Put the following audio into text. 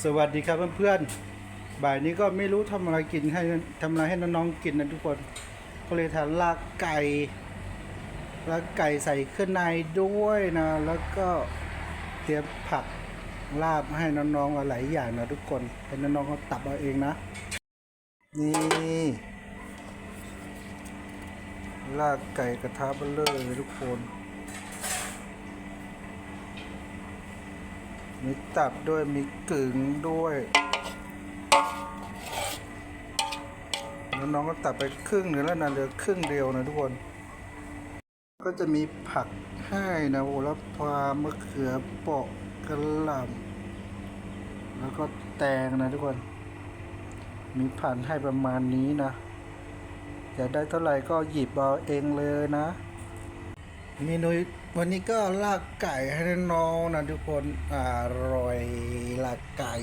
สวัสดีครับเพื่อนๆบ่ายนี้ก็ไม่รู้ทำอะไรกินให้ทำอะไรให้น้องๆกินนะทุกคนก็เลยทานลากไก่ใส่เครื่องในด้วยนะแล้วก็เตรียมผักลาบให้น้องๆหลายอย่างนะทุกคนให้น้องๆเขาตับเอาเองนะนี่ลากไก่กระทะเบลเลอร์เลยทุกคนมีตับด้วยมีกึ่งด้วยน้องก็ตัดไปครึ่งหนึ่งแล้วนะเหลือครึ่งเดียวนะทุกคนก็จะมีผักให้นะโหระพามะเขือเปาะกระหล่ำแล้วก็แตงนะทุกคนมีผันให้ประมาณนี้นะอยากได้เท่าไหร่ก็หยิบเอาเองเลยนะเมนูวันนี้ก็ลากไก่ให้น้องนะทุกคนอร่อยลากไก่